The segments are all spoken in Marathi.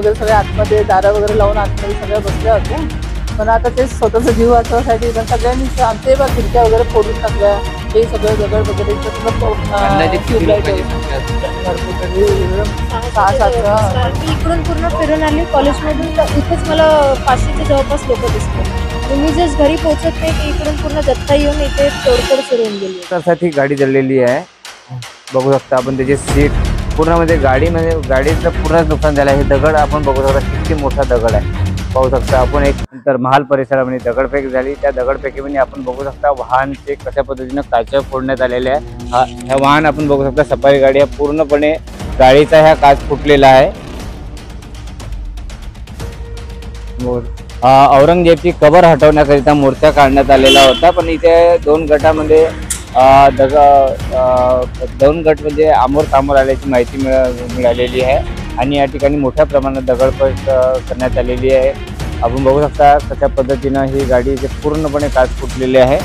वगैरे सगळे आतमध्ये दारं वगैरे लावून आतमध्ये सगळ्या बसल्या होत्या. पण आता ते स्वतःचा जीव वाचवण्यासाठी सगळ्यांनी आमचे बा खिडक्या वगैरे फोडून टाकल्या. हे सगळं दगड वगैरे मी इकडून पूर्ण फिरून आली कॉलेजमधून, तर इथेच मला 500च्या जवळपास लोक दिसले. मी जस्ट घरी पोहोचत नाही की इकडून पूर्ण जत्था येऊन इथे तोडफोड सुरू होऊन गेली. त्यासाठी गाडी जळलेली आहे, बघू शकता आपण. त्याची सीट पूर्ण म्हणजे गाडीचं पूर्ण नुकसान झालं आहे. दगड आपण बघू शकता किती मोठा दगड आहे, पाहू शकता आपण. एक नंतर महाल परिसरामध्ये दगडफेक झाली. त्या दगडफेकीमध्ये आपण बघू शकता वाहनचे कशा पद्धतीनं काच फोडण्यात आलेले आहे. ह्या वाहन आपण बघू शकता सफारी गाडी आहे, पूर्णपणे गाडीचा ह्या काच फुटलेला आहे. औरंगजेबची कबर हटवण्याकरिता मोर्चा काढण्यात आलेला होता, पण इथे दोन गटामध्ये दोन गट म्हणजे आमोर सामोर आल्याची माहिती मिळालेली आहे आणि या ठिकाणी मोठ्या प्रमाणात दगडफेक करण्यात आलेली आहे. आपण बघू शकता कशा पद्धतीनं ही गाडी पूर्णपणे काच फुटलेली आहे.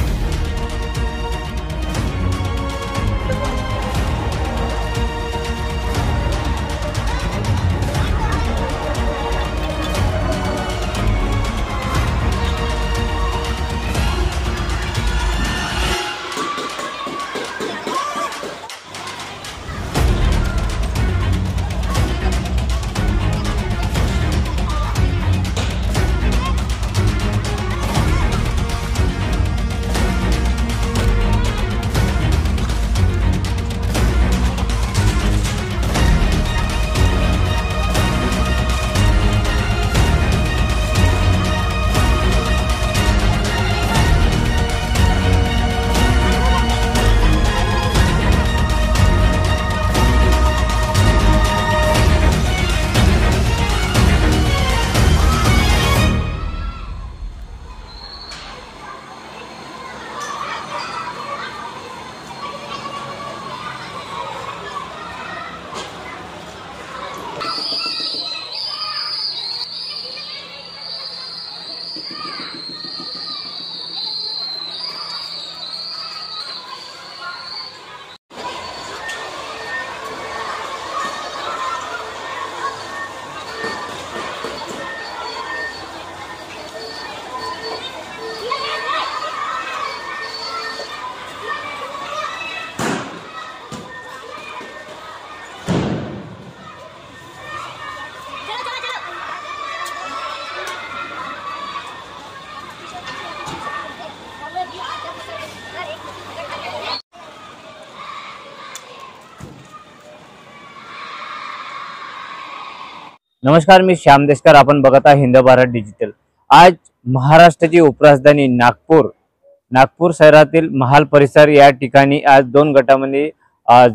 नमस्कार, मी श्याम देशकर. आपण बघत आहात हिंद भारत डिजिटल. आज महाराष्ट्राची उपराजधानी नागपूर शहरातील महाल परिसर या ठिकाणी आज दोन गटामध्ये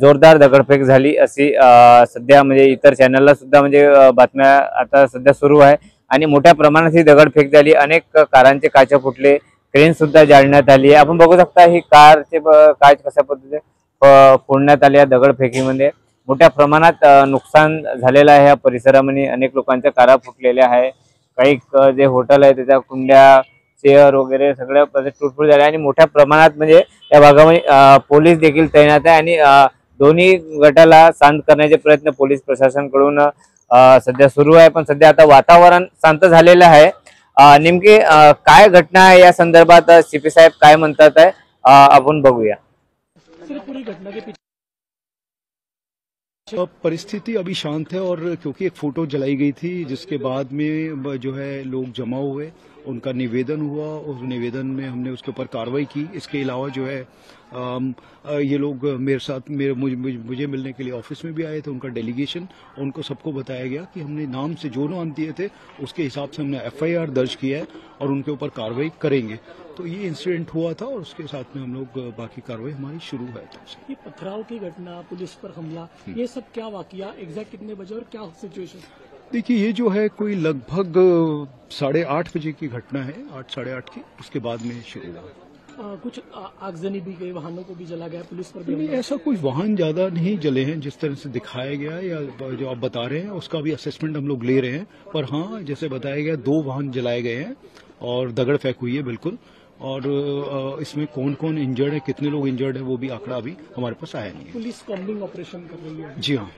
जोरदार दगडफेक झाली अशी सध्या म्हणजे इतर चॅनलला सुद्धा म्हणजे बातम्या आता सध्या सुरू आहे आणि मोठ्या प्रमाणात ही दगडफेक झाली. अनेक कारांचे काच फुटले, क्रेन सुद्धा जाळण्यात आली आहे. आपण बघू शकता ही कारचे काच कशा पद्धतीने फोडण्यात आले. या दगडफेकीमध्ये मोठ्या प्रमाणात नुकसान झालेलं आहे. या परिसरामध्ये अनेक लोकांच्या कारा फुटलेल्या आहे. काही जे हॉटेल आहे त्याच्या कुंड्या, चेअर वगैरे सगळ्या तुटफूट झाल्या आणि मोठ्या प्रमाणात म्हणजे या भागामध्ये पोलीस देखील तैनात आहे आणि दोन्ही गटाला शांत करण्याचे प्रयत्न पोलीस प्रशासनाकडून सध्या सुरू आहे. पण सध्या आता वातावरण शांत झालेलं आहे. नेमकी काय घटना आहे या संदर्भात सीपी साहेब काय म्हणतात आहे आपण बघूया. पूरी घटना के पीछे परिस्थिति अभी शांत है और क्योंकि एक फोटो जलाई गई थी जिसके बाद में जो है लोग जमा हुए, उनका निवेदन हुआ, उस निवेदन में हमने उसके ऊपर कार्रवाई की. इसके अलावा जो है ये लोग मेरे साथ मुझे मिलने के लिए ऑफिस में भी आए थे, उनका डेलीगेशन. उनको सबको बताया गया कि हमने जो नाम दिए थे उसके हिसाब से हमने FIR दर्ज किया है और उनके ऊपर कार्रवाई करेंगे. तो ये इंसिडेंट हुआ था और उसके साथ में हम लोग बाकी कार्रवाई हमारी शुरू है. ये पथराव की घटना, पुलिस पर हमला, ये सब क्या वाकया, एग्जैक्ट कितने बजे और क्या सिचुएशन? देखिए, ये जो है कोई लगभग 8:30 बजे की घटना है, 8 साढ़े 8 की. उसके बाद में शुरू हुआ. कुछ आगजनी भी गई, वाहनों को भी जला गया, पुलिस पर भी नहीं, ऐसा कोई वाहन ज्यादा नहीं जले हैं जिस तरह से दिखाया गया या जो आप बता रहे हैं उसका भी असेसमेंट हम लोग ले रहे हैं. पर हाँ, जैसे बताया गया 2 वाहन जलाए गए हैं और दगड़ फेंक हुई है बिल्कुल. और इसमें कौन कौन इंजर्ड है, कितने लोग इंजर्ड है, वो भी आंकड़ा अभी हमारे पास आया नहीं है. पुलिस कॉम्बिंग ऑपरेशन कर रही है. जी हाँ.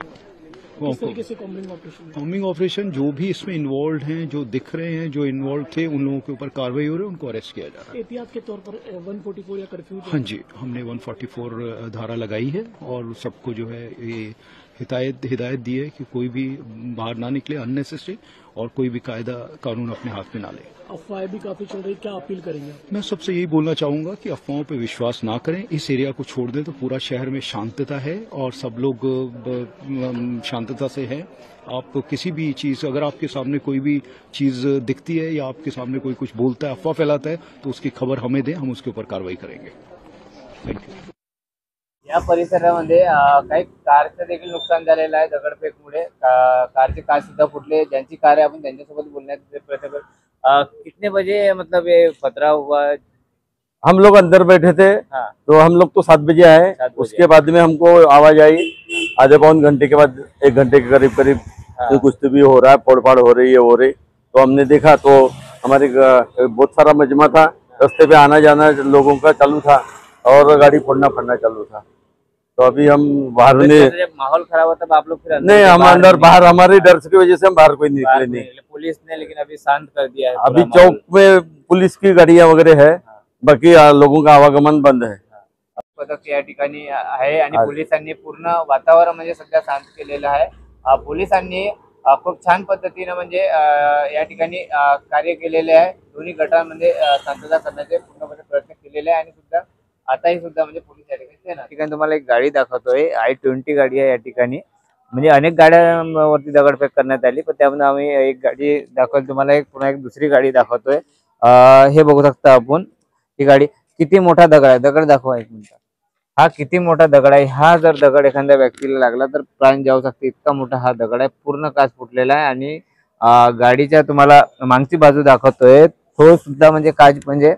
किस तरीके से कॉम्बिंग ऑपरेशन? कॉम्बिंग ऑपरेशन, जो भी इसमें इन्वॉल्व हैं, जो दिख रहे हैं, जो इन्वॉल्व थे, उन लोगों के ऊपर कार्रवाई हो रही है, उनको अरेस्ट किया जा रहा है। एहतियात के तौर पर 144 या कर्फ्यू? हाँ जी, हमने 144 धारा लगाई है और सबको जो है ये हिदायत दी है कि कोई भी बाहर ना निकले अननेसेसरी, और कोई भी कायदा कानून अपने हाथ में ना ले। अफवाहें भी काफी चल रही, क्या अपील करेंगे आप? मैं सबसे यही बोलना चाहूंगा कि अफवाहों पे विश्वास ना करें। इस एरिया को छोड़ दें तो पूरा शहर में शांतता है और सब लोग शांतता से हैं। आप किसी भी चीज, अगर आपके सामने कोई भी चीज दिखती है या आपके सामने कोई कुछ बोलता है, अफवाह फैलाता है, तो उसकी खबर हमें दें, हम उसके ऊपर कार्रवाई करेंगे। Thank you. या परिसरामध्ये काही कारचं देखील नुकसान झालेलं आहे दगडफेकमुळे। कारचे काच सुद्धा फुटले। ज्यांची कार आहे आपण त्यांच्यासोबत बोलण्याचा प्रयत्न करू। कितने बजे मतलब ये पथराव हुआ? हम लोग अंदर बैठे थे, हाँ। तो हम लोग तो 7 बजे आए। 7 बजे। उसके बाद में हमको आवाज आई, आधे पौन घंटे के बाद, 1 घंटे के करीब हाँ। कुछ भी हो रहा है, फोड़फाड़ हो रही है। तो हमने देखा तो हमारे बहुत सारा मजमा था, रास्ते पे आना जाना लोगों का चालू था और गाड़ी फोड़ना फड़ना चालू था। तो अभी हम बाहर जब माहौल खराब होता तब आप लोग फिर नहीं, हम अंदर बाहर, हमारे डर की वजह से हम बाहर कोई निकले नहीं। पुलिस ने लेकिन अभी शांत कर दिया है। अभी चौक में पुलिस की गाड़ियां वगैरह है, बाकी लोगों का आवागमन बंद है। पथक या ठिकाणी आहे आणि पोलिसांनी पूर्ण वातावरण म्हणजे सध्या शांत केलेलं आहे। पोलिसांनी खूप छान पद्धतीने म्हणजे या ठिकाणी कार्य केलेले आहे। दोन्ही गटांमध्ये शांतता करण्याचे पूर्णपणे प्रयत्न केलेले आहे आणि सुद्धा आताही सुद्धा म्हणजे पोलीस या ठिकाणी तुम्हाला एक गाडी दाखवतोय। I-20 गाडी आहे या ठिकाणी। म्हणजे अनेक गाड्यांवरती दगडफेक करण्यात आली, पण त्यामध्ये आम्ही एक गाडी दाखवली तुम्हाला। एक पुन्हा एक दुसरी गाडी दाखवतोय। हे बघू शकता आपण, ही गाडी किती मोठा दगड आहे। दगड दाखवा एक मिनिट। हा किती मोठा दगड आहे। हा जर दगड एखाद्या व्यक्तीला लागला तर प्राण जाऊ शकते, इतका मोठा हा दगड आहे। पूर्ण काच फुटलेला आहे आणि गाडीच्या तुम्हाला मागची बाजू दाखवतोय, तो सुद्धा म्हणजे काच म्हणजे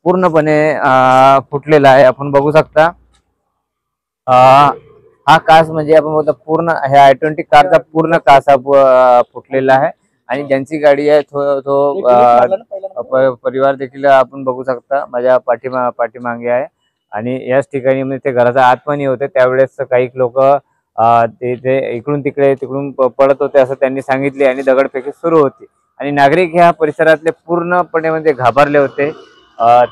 पूर्णपणे फुटलेला आहे। आपण बघू शकता हा काच म्हणजे आपण बघतो पूर्ण ह्या I-20 कारचा पूर्ण काच फुटलेला आहे आणि ज्यांची गाडी आहे तो परिवार देखील आपण बघू शकता माझ्या पाठीमागे आहे। आणि याच ठिकाणी म्हणजे ते घराचा आतमध्ये होते त्यावेळेस काही लोक ते इकडून तिकडून पळत होते असं त्यांनी सांगितले आणि दगडफेकी सुरू होती आणि नागरिक ह्या परिसरातले पूर्णपणे म्हणजे घाबरले होते।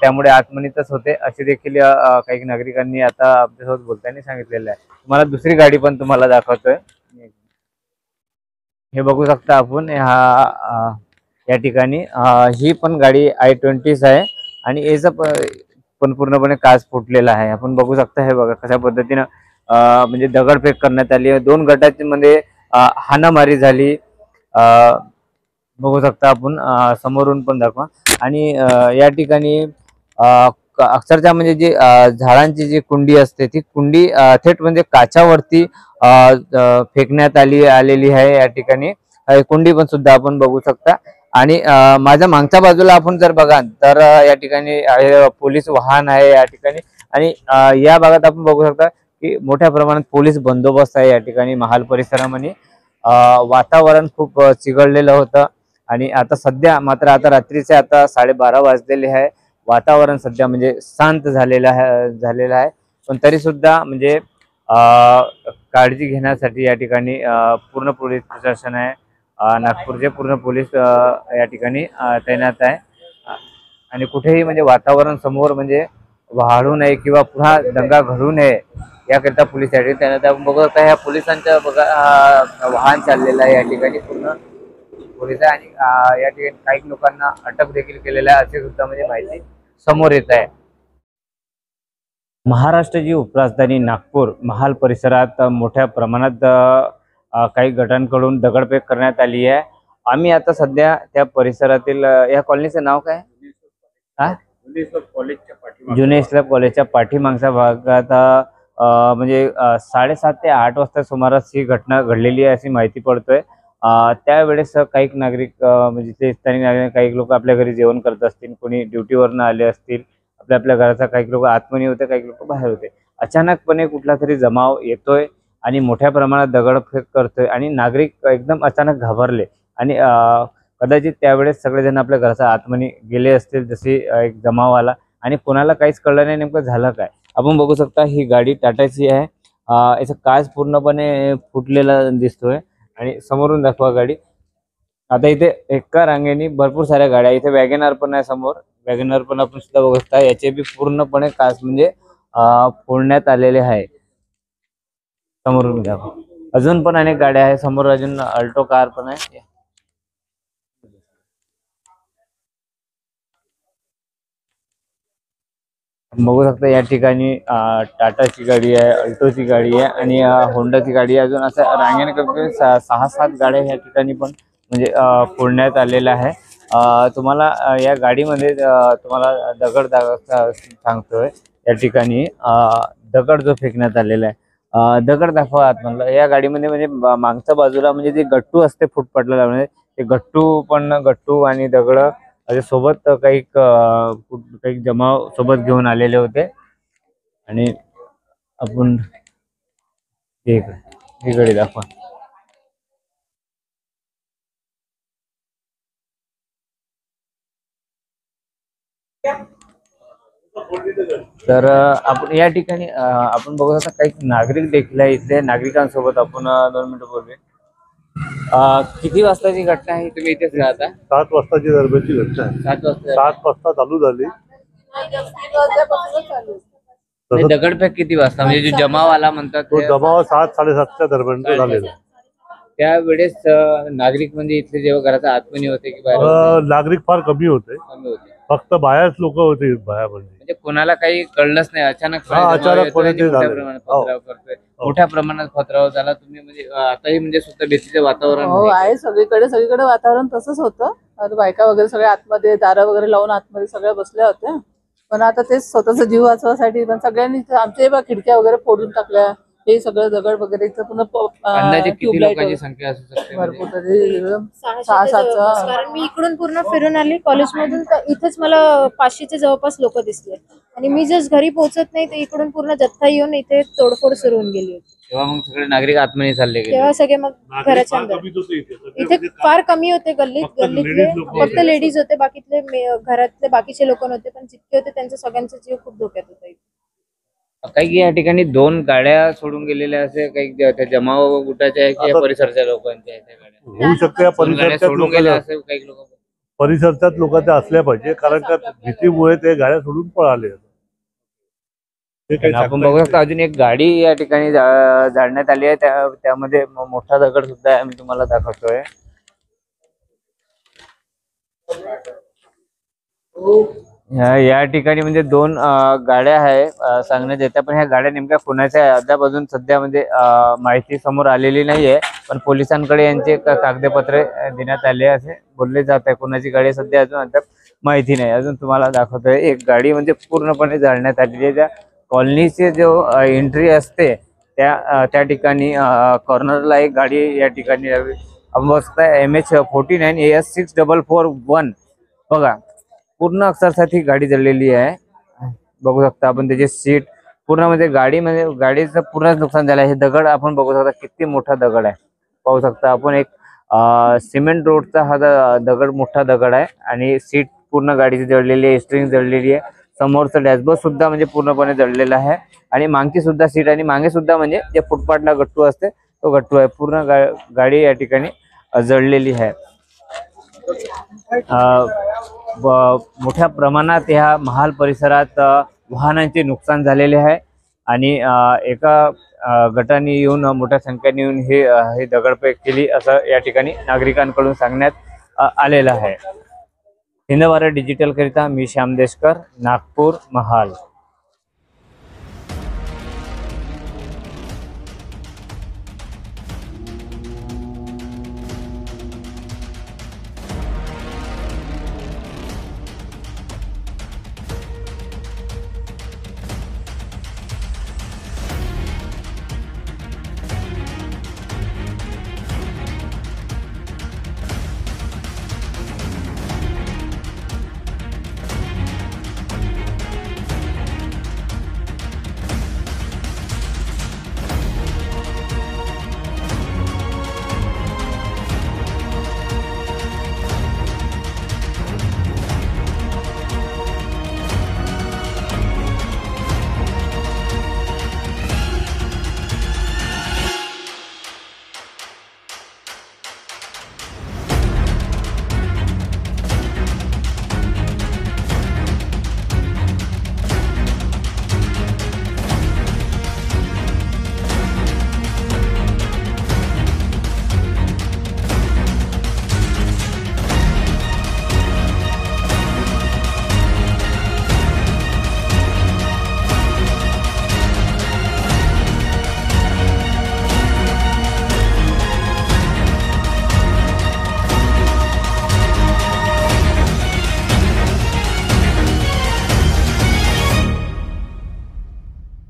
त्यामुळे आत्मनितच होते असे देखील काही नागरिकांनी आता आपल्यासोबत बोलताना सांगितलेलं आहे। तुम्हाला दुसरी गाडी पण तुम्हाला दाखवतोय, हे बघू शकता आपण। या ठिकाणी ही पण गाडी I-20 आहे आणि याचा पण पूर्णपणे काच फुटलेला आहे। आपण बघू शकता, हे बघा कशा पद्धतीने म्हणजे दगडफेक करण्यात आली। दोन गटांची मध्ये हाणामारी झाली, बघू शकता आपण। समोरून पण दाखवा। आणि या ठिकाणी अक्षरशः म्हणजे जी झाडांची जी कुंडी असते ती कुंडी थेट म्हणजे काचावरती फेकण्यात आलेली आहे। या ठिकाणी कुंडी पण सुद्धा आपण बघू शकता। आणि माझ्या मागच्या बाजूला आपण जर बघाल तर या ठिकाणी पोलीस वाहन आहे या ठिकाणी आणि या भागात आपण बघू शकता की मोठ्या प्रमाणात पोलीस बंदोबस्त आहे या ठिकाणी महाल परिसरामध्ये। वातावरण खूप चिघळलेलं होतं आणि आता सध्या मात्र आता रात्रीचे आता 12:30 वाजलेले आहे। वातावरण सध्या म्हणजे शांत झालेलं आहे, पण तरी सुद्धा म्हणजे काळजी घेण्यासाठी या ठिकाणी पूर्ण पोलीस प्रशासन आहे। नागपूरचे पूर्ण पोलीस या ठिकाणी तैनात आहे आणि कुठेही म्हणजे वातावरण समोर म्हणजे वाढू नये किंवा पुन्हा दंगा घडू नये याकरिता पोलीस या ठिकाणी तैनात आहे। आपण बघत आहे पोलिसांच्या वाहन चाललेलं आहे या ठिकाणी पूर्ण पोलीस आहे आणि या ठिकाणी काही लोकांना अटक देखील केलेलं आहे असे सुद्धा म्हणजे माहिती समोर येत आहे। महाराष्ट्राची उपराजधानी नागपूर महाल परिसरात मोठ्या प्रमाणात काही गटांकडून दगडफेक करण्यात आली आहे। आम्ही आता सध्या त्या परिसरातील या कॉलनीचं नाव काय? जुने इस्लाम कॉलेजच्या पाठीमागच्या भागात म्हणजे 7:30 ते 8 वाजता सुमारास ही घटना घडलेली आहे अशी माहिती पडतोय। त्यावेळेस काही नागरिक म्हणजे ते स्थानिक नागरिक काही लोक आपल्या घरी जेवण करत असतील, कोणी ड्युटीवरनं आले असतील, आपल्या घराचा काही लोक आतमध्ये होते, काही लोक बाहेर होते। अचानकपणे कुठला तरी जमाव येतोय आणि मोठ्या प्रमाणात दगडफेक करतोय आणि नागरिक एकदम अचानक घाबरले आणि कदाचित त्यावेळेस सगळेजण आपल्या घराच्या आतमध्ये गेले असतील जसे एक जमाव आला आणि कोणाला काहीच कळलं नाही नेमकं झालं काय। आपण बघू शकता ही गाडी टाटाची आहे याचा काच पूर्णपणे फुटलेला दिसतोय आणि समोरून दाखवा गाडी. आता इथे एका रांगेने भरपूर साऱ्या गाड्या, इथे वॅगनआर पण आहे समोर, वॅगनआर पण आपण सुद्धा बघता, याचे बी पूर्णपणे काच म्हणजे फोडण्यात आलेले आहे. समोरून दाखवा अजून पण अनेक गाड्या आहेत, समोर अजून अल्टो कार पण आहे. बघू शकता या ठिकाणी टाटाची गाडी आहे, अल्टोची गाडी आहे आणि होंडाची गाडी आहे. अजून असं रांगेने कमीत 6-7 गाड्या या ठिकाणी पण म्हणजे फोडण्यात आलेल्या आहे. तुम्हाला या गाडीमध्ये तुम्हाला दगड सांगतोय या ठिकाणी दगड जो फेकण्यात आलेला आहे, दगड दाखवा आत म्हणलं. या गाडीमध्ये म्हणजे मागच्या बाजूला म्हणजे जे गट्टू असते फुटपाटला लावणे, ते गट्टू आणि दगड असे सोबत काही जमाव सोबत घेऊन आलेले होते. आणि आपण ही गाडी दाखवा. तर आपण या ठिकाणी आपण बघू शकता काही नागरिक देखील आहे. इथल्या नागरिकांसोबत आपण 2 मिनिटं बोलूया. किती वाजताची घटना आहे, तुम्ही इथेच राहता? 7 वाजताची दरम्यानची घटना आहे. 7 वाजता. 7 वाजता चालू झाली. दगडफेक किती वाजता, म्हणजे जो जमाव आला म्हणतात तो जमाव 7-7:30च्या दरम्यान झालेला. त्यावेळेस नागरिक म्हणजे इथले जेव्हा घराचा आतमध्ये होते की बाहेर होते? नागरिक फार कमी होते, फक्त बाहेरच लोक होते बाहेरमध्ये. म्हणजे कोणाला काही कळलंच नाही, अचानक मोठ्या प्रमाणात पथराव झाला. तुम्ही म्हणजे आताही म्हणजे सुद्धा भीतीचं वातावरण आहे सगळीकडे वातावरण तसंच होतं. आता बायका वगैरे सगळ्या आतमध्ये दारं वगैरे लावून आतमध्ये सगळ्या बसल्या होत्या. पण आता ते स्वतःचा जीव वाचवासाठी पण सगळ्यांनी आमच्या खिडक्या वगैरे फोडून टाकल्या. हे सगळं दगड वगैरे अंदाजे किती लोकांची संख्या असू शकते? भरपूर तरी 6-7. कारण मी इकडून पूर्ण फिरून आली कॉलेजमधून, तर इथेच मला 500च्या जवळपास लोक दिसले. आणि मी जस्ट घरी पोहोचत नाही तर इकडून पूर्ण जत्था येऊन इथे तोडफोड सुरू होऊन गेली होती. तेव्हा मग सगळे नागरिक आतमध्ये चालले गेले. तेव्हा सगळे मग घराच्या अंदर. इथे फार कमी होते गल्लीतले फक्त लेडीज होते, बाकीतले घरातले बाकीचे लोक नव्हते. पण जितके होते त्यांचा सगळ्यांचा जीव खूप धोक्यात होता. काही या ठिकाणी 2 गाड्या सोडून गेलेल्या असे काही त्या जमाव गुटाच्या आहे की परिसरच्या लोकांच्या आहेत? त्या गाड्या होऊ शकते या सोडून गेल्या असे काही लोक परिसरात लोकांच्या असल्या पाहिजे, कारण का भीतीमुळे ते गाड्या सोडून पळाले. आपण बघू शकता अजून एक गाडी या ठिकाणी जाळण्यात आली आहे. त्यामध्ये मोठा दगड सुद्धा आहे, मी तुम्हाला दाखवतोय. या ठिकाणी म्हणजे 2 गाड्या आहे सांगण्यात येत्या, पण ह्या गाड्या नेमक्या कोणाच्या आहे अद्याप अजून सध्या म्हणजे माहिती समोर आलेली नाहीये. पण पोलिसांकडे यांचे कागदपत्रे देण्यात आले असे बोलले जात आहे. कोणाची गाडी सध्या अजून अद्याप माहिती नाही. अजून तुम्हाला दाखवतोय एक गाडी म्हणजे पूर्णपणे जाळण्यात आलेली आहे. त्या कॉलनीचे जो एंट्री असते त्या ठिकाणी कॉर्नरला एक गाडी या ठिकाणी आपण बघता MH49 AS6441 बघा. पूर्ण अक्षरशः गाडी जळलेली आहे. बघू शकता आपण त्याची सीट पूर्ण म्हणजे गाडीचं पूर्ण नुकसान झालं आहे. हे दगड आपण बघू शकता किती मोठा दगड आहे. पाहू शकता आपण एक सिमेंट रोडचा हा दगड मोठा दगड आहे आणि सीट पूर्ण गाडीची जळलेली आहे, स्ट्रिंग जळलेली आहे. समोरचं डॅशबोर्ड सुद्धा म्हणजे पूर्णपणे जळलेला आहे आणि मागची सुद्धा सीट आणि मागे सुद्धा म्हणजे जे फुटपाथला गट्टू असते तो गट्टू आहे. पूर्ण गाडी या ठिकाणी जळलेली आहे. मोठ्या प्रमाणात ह्या महाल परिसरात वाहनांचे नुकसान झालेले आहे आणि एका गटाने येऊन मोठ्या संख्येने येऊन हे दगडफेक केली असं या ठिकाणी नागरिकांकडून सांगण्यात आलेलं आहे. हिंद भारत डिजिटल करिता मी श्याम देशकर, नागपूर, महाल.